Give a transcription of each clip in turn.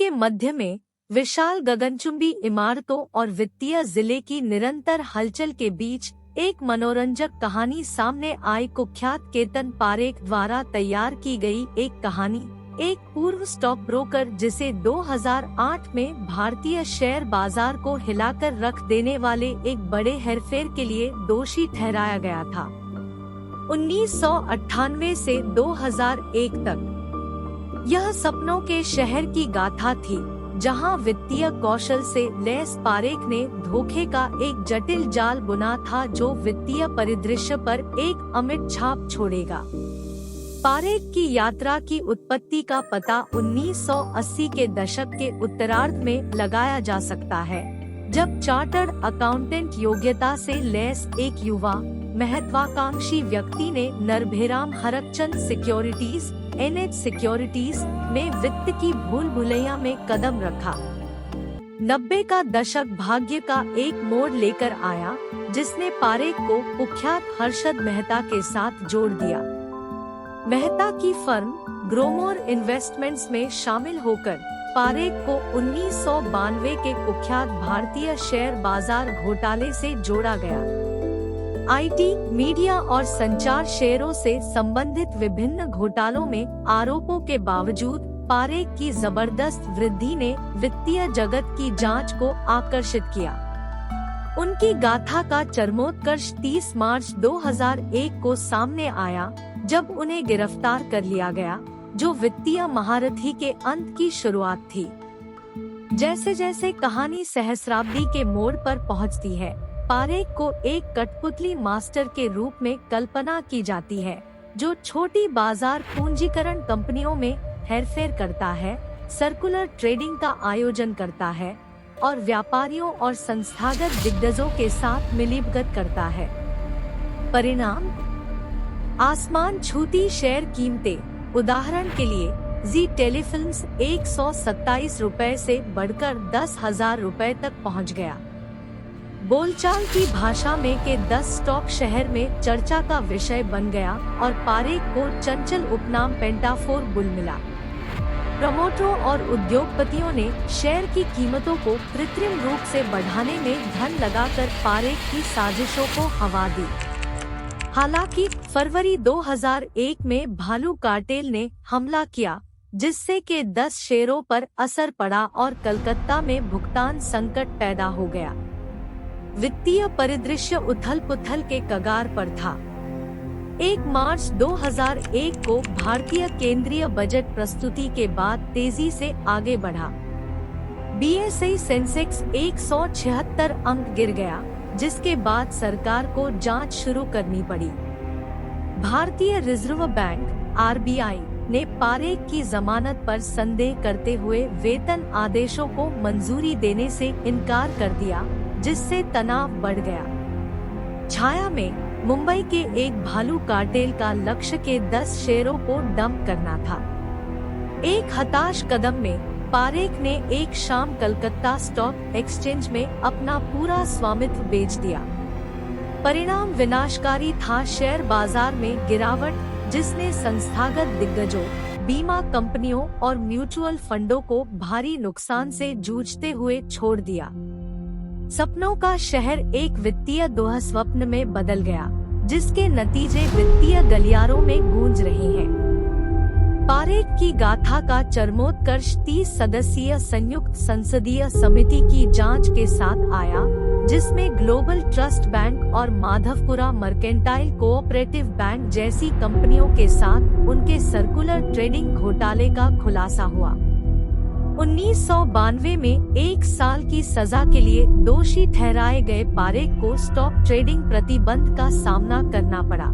के मध्य में विशाल गगनचुंबी इमारतों और वित्तीय जिले की निरंतर हलचल के बीच एक मनोरंजक कहानी सामने आई। कुख्यात केतन पारेख द्वारा तैयार की गई एक कहानी, एक पूर्व स्टॉक ब्रोकर जिसे 2008 में भारतीय शेयर बाजार को हिलाकर रख देने वाले एक बड़े हेरफेर के लिए दोषी ठहराया गया था। 1998 से 2001 तक यह सपनों के शहर की गाथा थी, जहां वित्तीय कौशल से लैस पारेख ने धोखे का एक जटिल जाल बुना था जो वित्तीय परिदृश्य पर एक अमिट छाप छोड़ेगा। पारेख की यात्रा की उत्पत्ति का पता 1980 के दशक के उत्तरार्ध में लगाया जा सकता है, जब चार्टर्ड अकाउंटेंट योग्यता से लैस एक युवा महत्वाकांक्षी व्यक्ति ने Narbheram Harakchand securities NH securities में वित्त की भूल भुलैया में कदम रखा। 90 का दशक भाग्य का एक मोड़ लेकर आया, जिसने पारेख को कुख्यात हर्षद मेहता के साथ जोड़ दिया। मेहता की फर्म ग्रोमोर इन्वेस्टमेंट्स में शामिल होकर पारेख को 1992 के कुख्यात भारतीय शेयर बाजार घोटाले से जोड़ा गया। IT, मीडिया और संचार शेयरों से संबंधित विभिन्न घोटालों में आरोपों के बावजूद पारेख की जबरदस्त वृद्धि ने वित्तीय जगत की जांच को आकर्षित किया। उनकी गाथा का चरमोत्कर्ष 30 मार्च 2001 को सामने आया, जब उन्हें गिरफ्तार कर लिया गया, जो वित्तीय महारथी के अंत की शुरुआत थी। जैसे जैसे कहानी सहस्राब्दी के मोड़ पर पहुंचती है, पारेख को एक कठपुतली मास्टर के रूप में कल्पना की जाती है, जो छोटी बाजार पूंजीकरण कंपनियों में हेरफेर करता है, सर्कुलर ट्रेडिंग का आयोजन करता है और व्यापारियों और संस्थागत दिग्गजों के साथ मिलीभगत करता है। परिणाम, आसमान छूती शेयर कीमतें। उदाहरण के लिए जी टेलीफिल्म्स 127 रुपए से बढ़कर 10,000 रुपए तक पहुंच गया। बोलचाल की भाषा में के 10 स्टॉक शहर में चर्चा का विषय बन गया और पारेख को चंचल उपनाम पेंटाफोर बुल मिला। प्रमोटरों और उद्योगपतियों ने शेयर की कीमतों को कृत्रिम रूप से बढ़ाने में धन लगाकर पारेख की साजिशों को हवा दी। हालांकि फरवरी 2001 में भालू कार्टेल ने हमला किया, जिससे के 10 शेयरों पर असर पड़ा और कलकत्ता में भुगतान संकट पैदा हो गया। वित्तीय परिदृश्य उथल-पुथल के कगार पर था। 1 मार्च 2001 को भारतीय केंद्रीय बजट प्रस्तुति के बाद तेजी से आगे बढ़ा। BSE सेंसेक्स 176 अंक गिर गया, जिसके बाद सरकार को जांच शुरू करनी पड़ी। भारतीय रिजर्व बैंक RBI ने पारेख की जमानत पर संदेह करते हुए वेतन आदेशों को मंजूरी देने से इनकार कर दिया, जिससे तनाव बढ़ गया। छाया में मुंबई के एक भालू कार्टेल का लक्ष्य के 10 शेयरों को डंप करना था। एक हताश कदम में पारेख ने एक शाम कलकत्ता स्टॉक एक्सचेंज में अपना पूरा स्वामित्व बेच दिया। परिणाम विनाशकारी था। शेयर बाजार में गिरावट, जिसने संस्थागत दिग्गजों, बीमा कंपनियों और म्यूचुअल फंडों को भारी नुकसान से जूझते हुए छोड़ दिया। सपनों का शहर एक वित्तीय दुःस्वप्न में बदल गया, जिसके नतीजे वित्तीय गलियारों में गूंज रहे हैं। पारेख की गाथा का चरमोत्कर्ष 30 सदस्यीय संयुक्त संसदीय समिति की जांच के साथ आया, जिसमें ग्लोबल ट्रस्ट बैंक और माधवपुरा मर्केंटाइल कोऑपरेटिव बैंक जैसी कंपनियों के साथ उनके सर्कुलर ट्रेडिंग घोटाले का खुलासा हुआ। 1992 में 1 साल की सजा के लिए दोषी ठहराए गए पारेख को स्टॉक ट्रेडिंग प्रतिबंध का सामना करना पड़ा।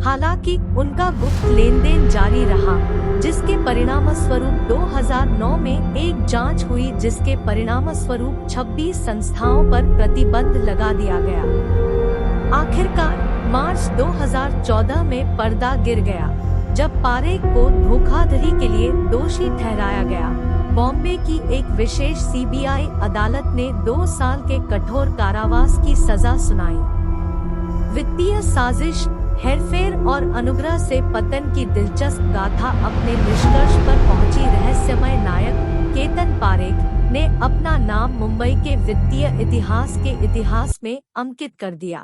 हालांकि उनका गुप्त लेनदेन जारी रहा, जिसके परिणामस्वरूप 2009 में एक जांच हुई, जिसके परिणामस्वरूप 26 संस्थाओं पर प्रतिबंध लगा दिया गया। आखिरकार मार्च 2014 में पर्दा गिर गया, जब पारेख को धोखाधड़ी के लिए दोषी ठहराया गया। बॉम्बे की एक विशेष CBI अदालत ने 2 साल के कठोर कारावास की सजा सुनाई। वित्तीय साजिश, हेरफेर और अनुग्रह से पतन की दिलचस्प गाथा अपने निष्कर्ष पर पहुंची। रहस्यमय नायक केतन पारेख ने अपना नाम मुंबई के वित्तीय इतिहास में अंकित कर दिया।